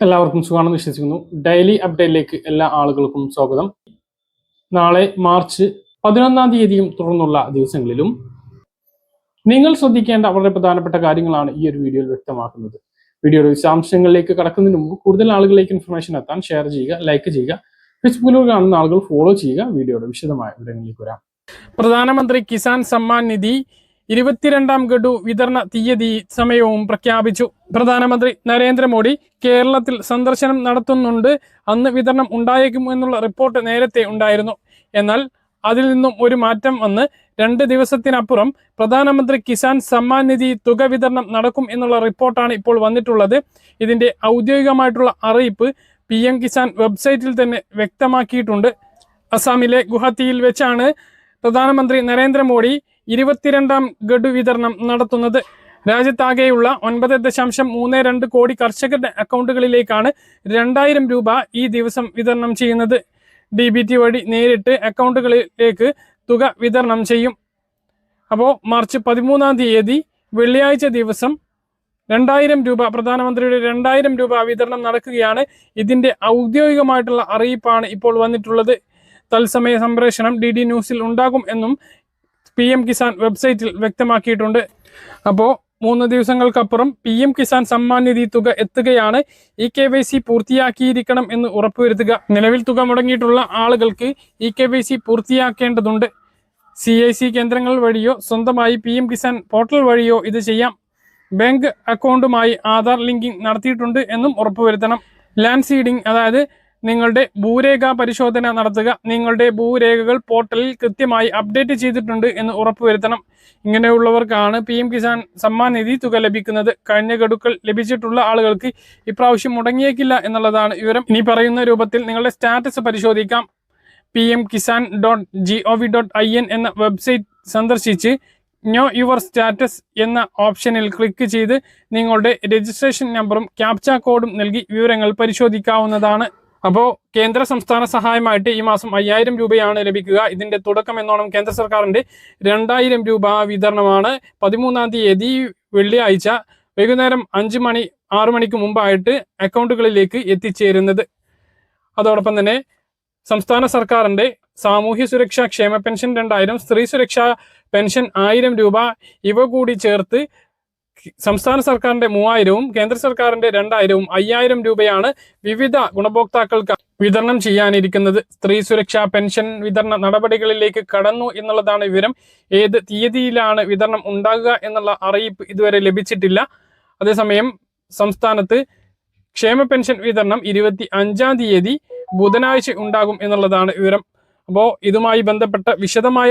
എല്ലാവർക്കും സുഖമാണെന്ന് വിശ്വസിക്കുന്നു. ഡെയിലി അപ്ഡേറ്റിലേക്ക് എല്ലാ ആളുകൾക്കും സ്വാഗതം. നാളെ മാർച്ച് 11-ാം തീയതിയും തുടർന്നുള്ള ദിവസങ്ങളിലും നിങ്ങൾ ശ്രദ്ധിക്കേണ്ട വളരെ പ്രധാനപ്പെട്ട കാര്യങ്ങളാണ് ഈ ഒരു വീഡിയോയിൽ വ്യക്തമാക്കുന്നത്. വീഡിയോയുടെ വിശദാംശങ്ങളിലേക്ക് കടക്കുന്നതിന് മുമ്പ് കൂടുതൽ ആളുകളിലേക്ക് ഇൻഫർമേഷൻ എത്താൻ ഷെയർ ചെയ്യുക, ലൈക്ക് ചെയ്യുക. ഫേസ്ബുക്കിലൂടെ കാണുന്ന ആളുകൾ ഫോളോ ചെയ്യുക. വീഡിയോയുടെ വിശദമായ വിവരങ്ങളിലേക്ക് വരാം. പ്രധാനമന്ത്രി കിസാൻ സമ്മാൻ നിധി 22-ാം ഗഡു വിതരണ തീയതി സമയവും പ്രഖ്യാപിച്ചു. പ്രധാനമന്ത്രി നരേന്ദ്രമോദി കേരളത്തിൽ സന്ദർശനം നടത്തുന്നുണ്ട്. അന്ന് വിതരണം ഉണ്ടായേക്കും എന്നുള്ള റിപ്പോർട്ട് നേരത്തെ ഉണ്ടായിരുന്നു. എന്നാൽ അതിൽ നിന്നും ഒരു മാറ്റം വന്ന് 2 ദിവസത്തിനപ്പുറം പ്രധാനമന്ത്രി കിസാൻ സമ്മാൻ നിധി തുക വിതരണം നടക്കും എന്നുള്ള റിപ്പോർട്ടാണ് ഇപ്പോൾ വന്നിട്ടുള്ളത്. ഇതിന്റെ ഔദ്യോഗികമായിട്ടുള്ള അറിയിപ്പ് PM കിസാൻ വെബ്സൈറ്റിൽ തന്നെ വ്യക്തമാക്കിയിട്ടുണ്ട്. അസാമിലെ ഗുവാഹത്തിയിൽ വെച്ചാണ് പ്രധാനമന്ത്രി നരേന്ദ്രമോദി 22-ാം ഗഡു വിതരണം നടത്തുന്നത്. രാജ്യത്താകെയുള്ള 9.32 കോടി കർഷകരുടെ അക്കൗണ്ടുകളിലേക്കാണ് 2000 രൂപ ഈ ദിവസം വിതരണം ചെയ്യുന്നത്. DBT വഴി നേരിട്ട് അക്കൗണ്ടുകളിലേക്ക് തുക വിതരണം ചെയ്യും. അപ്പോൾ മാർച്ച് 13-ാം തീയതി വെള്ളിയാഴ്ച ദിവസം 2000 രൂപ പ്രധാനമന്ത്രിയുടെ 2000 രൂപ വിതരണം നടക്കുകയാണ്. ഇതിന്റെ ഔദ്യോഗികമായിട്ടുള്ള അറിയിപ്പാണ് ഇപ്പോൾ വന്നിട്ടുള്ളത്. തത്സമയ സംപ്രേഷണം DD ന്യൂസിൽ ഉണ്ടാകും എന്നും PM കിസാൻ വെബ്സൈറ്റിൽ വ്യക്തമാക്കിയിട്ടുണ്ട്. അപ്പോൾ 3 ദിവസങ്ങൾക്കപ്പുറം PM കിസാൻ സമ്മാൻ നിധി തുക എത്തുകയാണ്. KYC പൂർത്തിയാക്കിയിരിക്കണം എന്ന് ഉറപ്പുവരുത്തുക. നിലവിൽ തുക മുടങ്ങിയിട്ടുള്ള ആളുകൾക്ക് KYC പൂർത്തിയാക്കേണ്ടതുണ്ട്. CIC കേന്ദ്രങ്ങൾ വഴിയോ സ്വന്തമായി PM കിസാൻ പോർട്ടൽ വഴിയോ ഇത് ചെയ്യാം. ബാങ്ക് അക്കൗണ്ടുമായി ആധാർ ലിങ്കിങ് നടത്തിയിട്ടുണ്ട് എന്നും ഉറപ്പുവരുത്തണം. ലാൻഡ് സീഡിംഗ്, അതായത് നിങ്ങളുടെ ഭൂരേഖ പരിശോധന നടത്തുക. നിങ്ങളുടെ ഭൂരേഖകൾ പോർട്ടലിൽ കൃത്യമായി അപ്ഡേറ്റ് ചെയ്തിട്ടുണ്ട് എന്ന് ഉറപ്പുവരുത്തണം. ഇങ്ങനെയുള്ളവർക്കാണ് PM കിസാൻ സമ്മാൻ നിധി തുക ലഭിക്കുന്നത്. കഴിഞ്ഞ ഗഡുക്കൾ ലഭിച്ചിട്ടുള്ള ആളുകൾക്ക് ഇപ്രാവശ്യം മുടങ്ങിയേക്കില്ല എന്നുള്ളതാണ് വിവരം. ഇനി പറയുന്ന രൂപത്തിൽ നിങ്ങളുടെ സ്റ്റാറ്റസ് പരിശോധിക്കാം. pmkisan.gov.in എന്ന വെബ്സൈറ്റ് സന്ദർശിച്ച് നോ യുവർ സ്റ്റാറ്റസ് എന്ന ഓപ്ഷനിൽ ക്ലിക്ക് ചെയ്ത് നിങ്ങളുടെ രജിസ്ട്രേഷൻ നമ്പറും ക്യാപ്ച കോഡും നൽകി വിവരങ്ങൾ പരിശോധിക്കാവുന്നതാണ്. അപ്പോൾ കേന്ദ്ര സംസ്ഥാന സഹായമായിട്ട് ഈ മാസം 5000 രൂപയാണ് ലഭിക്കുക. ഇതിന്റെ തുടക്കം എന്നോണം കേന്ദ്ര സർക്കാരിന്റെ 2000 രൂപ വിതരണമാണ് 13-ാം തീയതി വെള്ളിയാഴ്ച വൈകുന്നേരം 6 മണിക്ക് മുമ്പായിട്ട് അക്കൗണ്ടുകളിലേക്ക് എത്തിച്ചേരുന്നത്. അതോടൊപ്പം തന്നെ സംസ്ഥാന സർക്കാരിന്റെ സാമൂഹ്യ സുരക്ഷാ ക്ഷേമ പെൻഷൻ 2000, സ്ത്രീ സുരക്ഷാ പെൻഷൻ 1000 രൂപ ഇവ കൂടി ചേർത്ത് സംസ്ഥാന സർക്കാരിന്റെ 3000-ഉം കേന്ദ്ര സർക്കാരിന്റെ 2000-ഉം 5000 രൂപയാണ് വിവിധ ഗുണഭോക്താക്കൾക്ക് വിതരണം ചെയ്യാനിരിക്കുന്നത്. സ്ത്രീ സുരക്ഷാ പെൻഷൻ വിതരണ നടപടികളിലേക്ക് കടന്നു എന്നുള്ളതാണ് വിവരം. ഏത് തീയതിയിലാണ് വിതരണം ഉണ്ടാകുക എന്നുള്ള അറിയിപ്പ് ഇതുവരെ ലഭിച്ചിട്ടില്ല. അതേസമയം സംസ്ഥാനത്ത് ക്ഷേമ പെൻഷൻ വിതരണം 25-ാം തീയതി ബുധനാഴ്ച ഉണ്ടാകും എന്നുള്ളതാണ് വിവരം. അപ്പോൾ ഇതുമായി ബന്ധപ്പെട്ട വിശദമായ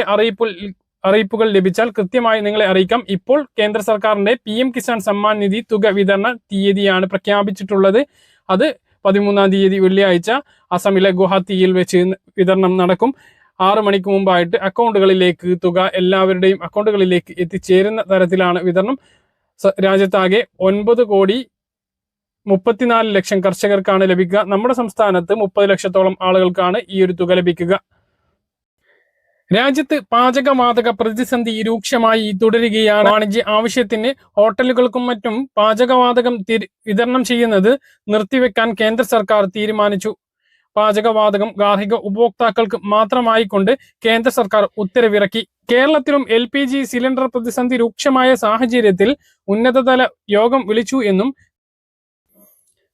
അറിയിപ്പുകൾ ലഭിച്ചാൽ കൃത്യമായി നിങ്ങളെ അറിയിക്കാം. ഇപ്പോൾ കേന്ദ്ര സർക്കാരിന്റെ PM കിസാൻ സമ്മാൻ നിധി തുക വിതരണ തീയതിയാണ് പ്രഖ്യാപിച്ചിട്ടുള്ളത്. അത് 13-ാം തീയതി വെള്ളിയാഴ്ച അസമിലെ ഗുവാഹത്തിയിൽ വെച്ച് വിതരണം നടക്കും. 6 മണിക്ക് മുമ്പായിട്ട് അക്കൗണ്ടുകളിലേക്ക് തുക എല്ലാവരുടെയും അക്കൗണ്ടുകളിലേക്ക് എത്തിച്ചേരുന്ന തരത്തിലാണ് വിതരണം. രാജ്യത്താകെ 9.34 ലക്ഷം കർഷകർക്കാണ് ലഭിക്കുക. നമ്മുടെ സംസ്ഥാനത്ത് 30 ലക്ഷത്തോളം ആളുകൾക്കാണ് ഈ ഒരു തുക ലഭിക്കുക. രാജ്യത്ത് പാചകവാതക പ്രതിസന്ധി രൂക്ഷമായി തുടരുകയാണ്. വാണിജ്യ ആവശ്യത്തിന് ഹോട്ടലുകൾക്കും മറ്റും പാചകവാതകം വിതരണം ചെയ്യുന്നത് നിർത്തിവെക്കാൻ കേന്ദ്ര സർക്കാർ തീരുമാനിച്ചു. പാചകവാതകം ഗാർഹിക ഉപഭോക്താക്കൾക്ക് മാത്രമായിക്കൊണ്ട് കേന്ദ്ര സർക്കാർ ഉത്തരവിറക്കി. കേരളത്തിലും LPG സിലിണ്ടർ പ്രതിസന്ധി രൂക്ഷമായ സാഹചര്യത്തിൽ ഉന്നതതല യോഗം വിളിച്ചു എന്നും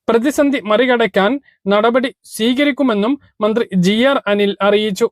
പ്രതിസന്ധി മറികടക്കാൻ നടപടി സ്വീകരിക്കുമെന്നും മന്ത്രി GR അനിൽ അറിയിച്ചു.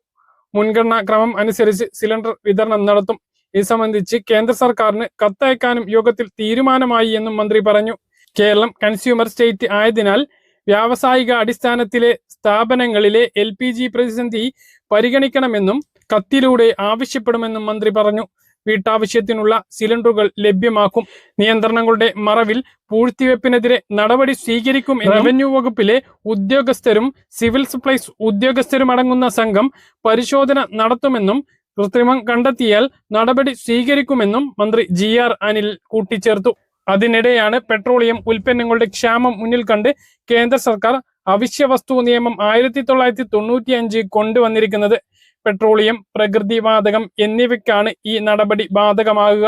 മുൻഗണനാ ക്രമം അനുസരിച്ച് സിലിണ്ടർ വിതരണം നടത്തും. ഇത് സംബന്ധിച്ച് കേന്ദ്ര സർക്കാരിന് കത്തയക്കാനും യോഗത്തിൽ തീരുമാനമായി എന്നും മന്ത്രി പറഞ്ഞു. കേരളം കൺസ്യൂമർ സ്റ്റേറ്റ് ആയതിനാൽ വ്യാവസായിക അടിസ്ഥാനത്തിലെ സ്ഥാപനങ്ങളിലെ LPG പ്രതിസന്ധി പരിഗണിക്കണമെന്നും കത്തിലൂടെ ആവശ്യപ്പെടുമെന്നും മന്ത്രി പറഞ്ഞു. വീട്ടാവശ്യത്തിനുള്ള സിലിണ്ടറുകൾ ലഭ്യമാക്കും. നിയന്ത്രണങ്ങളുടെ മറവിൽ പൂഴ്ത്തിവെപ്പിനെതിരെ നടപടി സ്വീകരിക്കും. റവന്യൂ വകുപ്പിലെ ഉദ്യോഗസ്ഥരും സിവിൽ സപ്ലൈസ് ഉദ്യോഗസ്ഥരും അടങ്ങുന്ന സംഘം പരിശോധന നടത്തുമെന്നും കൃത്രിമം കണ്ടെത്തിയാൽ നടപടി സ്വീകരിക്കുമെന്നും മന്ത്രി GR അനിൽ കൂട്ടിച്ചേർത്തു. അതിനിടെയാണ് പെട്രോളിയം ഉൽപ്പന്നങ്ങളുടെ ക്ഷാമം മുന്നിൽ കണ്ട് കേന്ദ്ര സർക്കാർ അവശ്യ വസ്തു നിയമം 1995 കൊണ്ടുവന്നിരിക്കുന്നത്. പെട്രോളിയം, പ്രകൃതിവാതകം എന്നിവയ്ക്കാണ് ഈ നടപടി ബാധകമാകുക.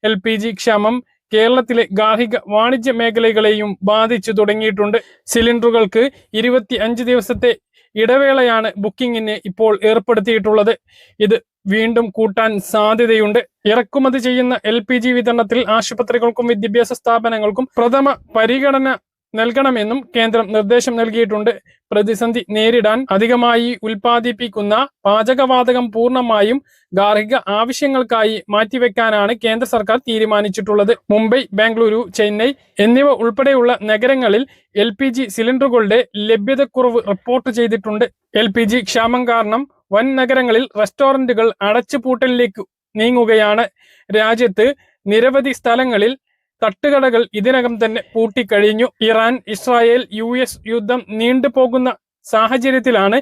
LPG ക്ഷാമം കേരളത്തിലെ ഗാർഹിക വാണിജ്യ മേഖലകളെയും ബാധിച്ചു തുടങ്ങിയിട്ടുണ്ട്. സിലിണ്ടറുകൾക്ക് 25 ദിവസത്തെ ഇടവേളയാണ് ബുക്കിംഗിന് ഇപ്പോൾ ഏർപ്പെടുത്തിയിട്ടുള്ളത്. ഇത് വീണ്ടും കൂട്ടാൻ സാധ്യതയുണ്ട്. ഇറക്കുമതി ചെയ്യുന്ന LPG വിതരണത്തിൽ ആശുപത്രികൾക്കും വിദ്യാഭ്യാസ സ്ഥാപനങ്ങൾക്കും പ്രഥമ പരിഗണന നൽകണമെന്നും കേന്ദ്രം നിർദ്ദേശം നൽകിയിട്ടുണ്ട്. പ്രതിസന്ധി നേരിടാൻ അധികമായി ഉൽപ്പാദിപ്പിക്കുന്ന പാചകവാതകം പൂർണ്ണമായും ഗാർഹിക ആവശ്യങ്ങൾക്കായി മാറ്റിവെക്കാനാണ് കേന്ദ്ര സർക്കാർ തീരുമാനിച്ചിട്ടുള്ളത്. മുംബൈ, ബാംഗ്ലൂരു, ചെന്നൈ എന്നിവ ഉൾപ്പെടെയുള്ള നഗരങ്ങളിൽ LPG സിലിണ്ടറുകളുടെ ലഭ്യതക്കുറവ് റിപ്പോർട്ട് ചെയ്തിട്ടുണ്ട്. LPG ക്ഷാമം കാരണം വൻ നഗരങ്ങളിൽ റെസ്റ്റോറന്റുകൾ അടച്ചുപൂട്ടലിലേക്ക് നീങ്ങുകയാണ്. രാജ്യത്ത് നിരവധി സ്ഥലങ്ങളിൽ തട്ടുകടകൾ ഇതിനകം തന്നെ പൂട്ടിക്കഴിഞ്ഞു. ഇറാൻ, ഇസ്രായേൽ, US യുദ്ധം നീണ്ടുപോകുന്ന സാഹചര്യത്തിലാണ്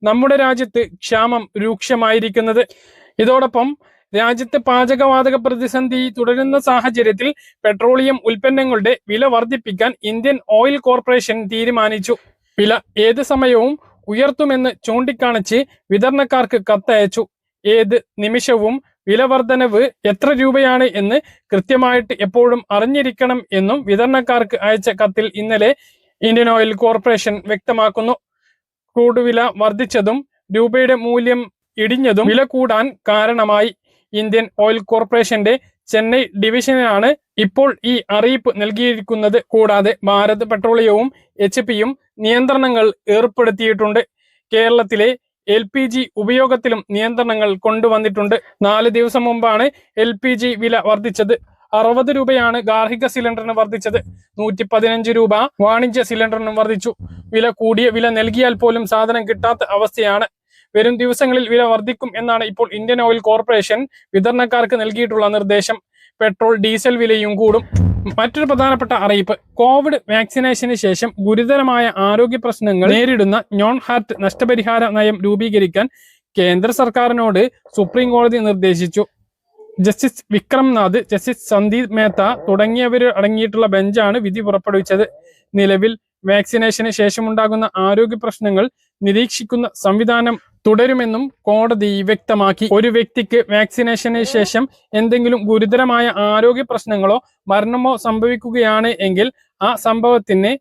നമ്മുടെ രാജ്യത്ത് ക്ഷാമം രൂക്ഷമായിരിക്കുന്നത്. ഇതോടൊപ്പം രാജ്യത്ത് പാചകവാതക പ്രതിസന്ധി തുടരുന്ന സാഹചര്യത്തിൽ പെട്രോളിയം ഉൽപ്പന്നങ്ങളുടെ വില വർദ്ധിപ്പിക്കാൻ ഇന്ത്യൻ ഓയിൽ കോർപ്പറേഷൻ തീരുമാനിച്ചു. വില ഏത് സമയവും ഉയർത്തുമെന്ന് ചൂണ്ടിക്കാണിച്ച് വിതരണക്കാർക്ക് കത്തയച്ചു. ഏത് നിമിഷവും വില വർധനവ് എത്ര രൂപയാണ് എന്ന് കൃത്യമായിട്ട് എപ്പോഴും അറിഞ്ഞിരിക്കണം എന്നും വിതരണക്കാർക്ക് അയച്ച കത്തിൽ ഇന്നലെ ഇന്ത്യൻ ഓയിൽ കോർപ്പറേഷൻ വ്യക്തമാക്കുന്നു. ക്രൂഡ് വില വർദ്ധിച്ചതും രൂപയുടെ മൂല്യം ഇടിഞ്ഞതും വില കൂടാൻ കാരണമായി. ഇന്ത്യൻ ഓയിൽ കോർപ്പറേഷന്റെ ചെന്നൈ ഡിവിഷനാണ് ഇപ്പോൾ ഈ അറിയിപ്പ് നൽകിയിരിക്കുന്നത്. കൂടാതെ ഭാരത് പെട്രോളിയവും HPയും നിയന്ത്രണങ്ങൾ ഏർപ്പെടുത്തിയിട്ടുണ്ട്. കേരളത്തിലെ LPG ഉപയോഗത്തിലും നിയന്ത്രണങ്ങൾ കൊണ്ടുവന്നിട്ടുണ്ട്. 4 ദിവസം മുമ്പാണ് LPG വില വർദ്ധിച്ചത്. 60 രൂപയാണ് ഗാർഹിക സിലിണ്ടറിന് വർദ്ധിച്ചത്. 115 രൂപ വാണിജ്യ സിലിണ്ടറിനും വർദ്ധിച്ചു. വില നൽകിയാൽ പോലും സാധനം കിട്ടാത്ത അവസ്ഥയാണ്. വരും ദിവസങ്ങളിൽ വില വർദ്ധിക്കും എന്നാണ് ഇപ്പോൾ ഇന്ത്യൻ ഓയിൽ കോർപ്പറേഷൻ വിതരണക്കാർക്ക് നൽകിയിട്ടുള്ള നിർദ്ദേശം. പെട്രോൾ, ഡീസൽ വിലയും കൂടും. മറ്റൊരു പ്രധാനപ്പെട്ട അറിയിപ്പ്, കോവിഡ് വാക്സിനേഷന് ശേഷം ഗുരുതരമായ ആരോഗ്യ പ്രശ്നങ്ങൾ നേരിടുന്ന നോൺ ഹാർട്ട് നഷ്ടപരിഹാര നയം രൂപീകരിക്കാൻ കേന്ദ്ര സർക്കാരിനോട് സുപ്രീം കോടതി നിർദ്ദേശിച്ചു. ജസ്റ്റിസ് വിക്രംനാഥ്, ജസ്റ്റിസ് സന്ദീപ് മേത്ത തുടങ്ങിയവർ അടങ്ങിയിട്ടുള്ള ബെഞ്ചാണ് വിധി പുറപ്പെടുവിച്ചത്. നിലവിൽ വാക്സിനേഷന് ശേഷമുണ്ടാകുന്ന ആരോഗ്യ പ്രശ്നങ്ങൾ നിരീക്ഷിക്കുന്ന സംവിധാനം തുടരുമെന്നും കോടതി വ്യക്തമാക്കി. ഒരു വ്യക്തിക്ക് വാക്സിനേഷന് ശേഷം എന്തെങ്കിലും ഗുരുതരമായ ആരോഗ്യ പ്രശ്നങ്ങളോ മരണമോ സംഭവിക്കുകയാണ് എങ്കിൽ ആ സംഭവത്തിന്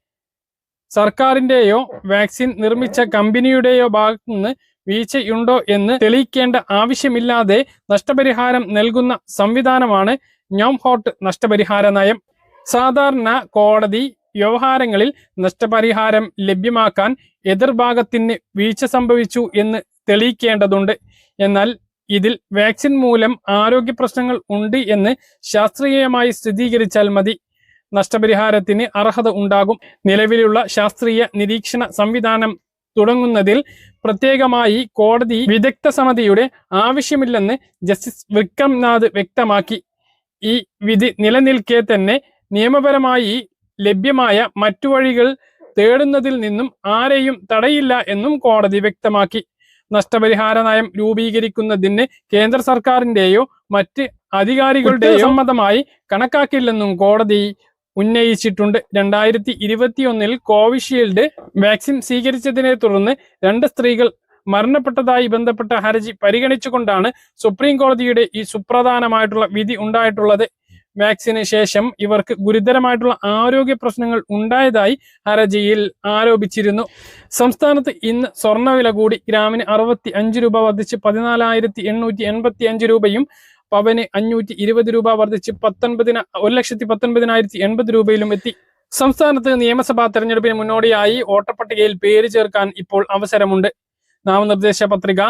സർക്കാരിന്റെയോ വാക്സിൻ നിർമ്മിച്ച കമ്പനിയുടെയോ ഭാഗത്തുനിന്ന് വീഴ്ചയുണ്ടോ എന്ന് തെളിയിക്കേണ്ട ആവശ്യമില്ലാതെ നഷ്ടപരിഹാരം നൽകുന്ന സംവിധാനമാണ് നോൺ ഹാർട്ട് നഷ്ടപരിഹാര നയം. സാധാരണ കോടതി വ്യവഹാരങ്ങളിൽ നഷ്ടപരിഹാരം ലഭ്യമാക്കാൻ എതിർഭാഗത്തിന് വീഴ്ച സംഭവിച്ചു എന്ന് തെളിയിക്കേണ്ടതുണ്ട്. എന്നാൽ ഇതിൽ വാക്സിൻ മൂലം ആരോഗ്യ പ്രശ്നങ്ങൾ ഉണ്ട് എന്ന് ശാസ്ത്രീയമായി സ്ഥിരീകരിച്ചാൽ മതി. നഷ്ടപരിഹാരത്തിന് അർഹത ഉണ്ടാകും. നിലവിലുള്ള ശാസ്ത്രീയ നിരീക്ഷണ സംവിധാനം തുടങ്ങുന്നതിൽ പ്രത്യേകമായി കോടതി വിദഗ്ധ സമിതിയുടെ ആവശ്യമില്ലെന്ന് ജസ്റ്റിസ് വിക്രംനാഥ് വ്യക്തമാക്കി. ഈ വിധി നിലനിൽക്കെ തന്നെ നിയമപരമായി ലഭ്യമായ മറ്റു വഴികൾ തേടുന്നതിൽ നിന്നും ആരെയും തടയില്ല എന്നും കോടതി വ്യക്തമാക്കി. നഷ്ടപരിഹാര നയം രൂപീകരിക്കുന്നതിന് കേന്ദ്ര സർക്കാരിന്റെയോ മറ്റ് അധികാരികളുടെയോ സമ്മതമായി കണക്കാക്കില്ലെന്നും കോടതി ഉന്നയിച്ചിട്ടുണ്ട്. 2021 കോവിഷീൽഡ് വാക്സിൻ സ്വീകരിച്ചതിനെ തുടർന്ന് 2 സ്ത്രീകൾ മരണപ്പെട്ടതായി ബന്ധപ്പെട്ട ഹർജി പരിഗണിച്ചുകൊണ്ടാണ് സുപ്രീം കോടതിയുടെ ഈ സുപ്രധാനമായിട്ടുള്ള വിധി ഉണ്ടായിട്ടുള്ളത്. വാക്സിന് ശേഷം ഇവർക്ക് ഗുരുതരമായിട്ടുള്ള ആരോഗ്യ പ്രശ്നങ്ങൾ ഉണ്ടായതായി ഹർജിയിൽ ആരോപിച്ചിരുന്നു. സംസ്ഥാനത്ത് ഇന്ന് സ്വർണ്ണവില കൂടി. ഗ്രാമിന് 65 രൂപ വർദ്ധിച്ച് 14,885 രൂപയും പവന് 520 രൂപ വർദ്ധിച്ച് 1,19,080 രൂപയിലും എത്തി. സംസ്ഥാനത്ത് നിയമസഭാ തെരഞ്ഞെടുപ്പിന് മുന്നോടിയായി വോട്ടർപട്ടികയിൽ പേര് ചേർക്കാൻ ഇപ്പോൾ അവസരമുണ്ട്. നാമനിർദ്ദേശ പത്രിക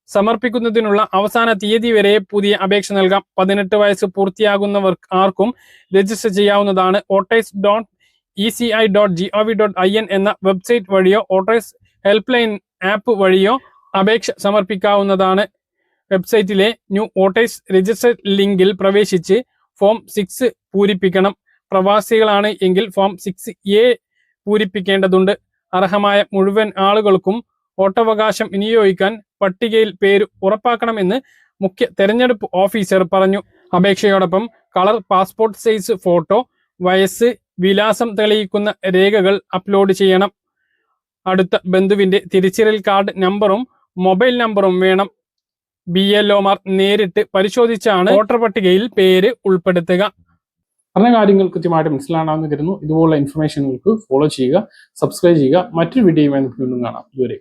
സമർപ്പിക്കുന്നതിനുള്ള അവസാന തീയതി വരെ പുതിയ അപേക്ഷ നൽകാം. 18 വയസ്സ് പൂർത്തിയാകുന്നവർ ആർക്കും രജിസ്റ്റർ ചെയ്യാവുന്നതാണ്. voters.eci.gov.in എന്ന വെബ്സൈറ്റ് വഴിയോ വോട്ടേഴ്സ് ഹെൽപ്പ് ലൈൻ ആപ്പ് വഴിയോ അപേക്ഷ സമർപ്പിക്കാവുന്നതാണ്. വെബ്സൈറ്റിലെ ന്യൂ വോട്ടേഴ്സ് രജിസ്റ്റർ ലിങ്കിൽ പ്രവേശിച്ച് ഫോം 6 പൂരിപ്പിക്കണം. പ്രവാസികളാണ് എങ്കിൽ ഫോം 6A പൂരിപ്പിക്കേണ്ടതുണ്ട്. അർഹമായ മുഴുവൻ ആളുകൾക്കും വോട്ടവകാശം വിനിയോഗിക്കാൻ പട്ടികയിൽ പേര് ഉറപ്പാക്കണമെന്ന് മുഖ്യ തെരഞ്ഞെടുപ്പ് ഓഫീസർ പറഞ്ഞു. അപേക്ഷയോടൊപ്പം കളർ പാസ്പോർട്ട് സൈസ് ഫോട്ടോ, വയസ്സ്, വിലാസം തെളിയിക്കുന്ന രേഖകൾ അപ്ലോഡ് ചെയ്യണം. അടുത്ത ബന്ധുവിന്റെ തിരിച്ചറിയൽ കാർഡ് നമ്പറും മൊബൈൽ നമ്പറും വേണം. BLOമാർ നേരിട്ട് പരിശോധിച്ചാണ് വോട്ടർ പട്ടികയിൽ പേര് ഉൾപ്പെടുത്തുക. പറഞ്ഞ കാര്യങ്ങൾ കൃത്യമായിട്ട് മനസ്സിലാണെന്ന് കരുതുന്നു. ഇതുപോലുള്ള ഇൻഫർമേഷനുകൾക്ക് ഫോളോ ചെയ്യുക, സബ്സ്ക്രൈബ് ചെയ്യുക. മറ്റൊരു വീഡിയോയുമായി നമുക്ക് വീണ്ടും കാണാം. ഇതുവരെ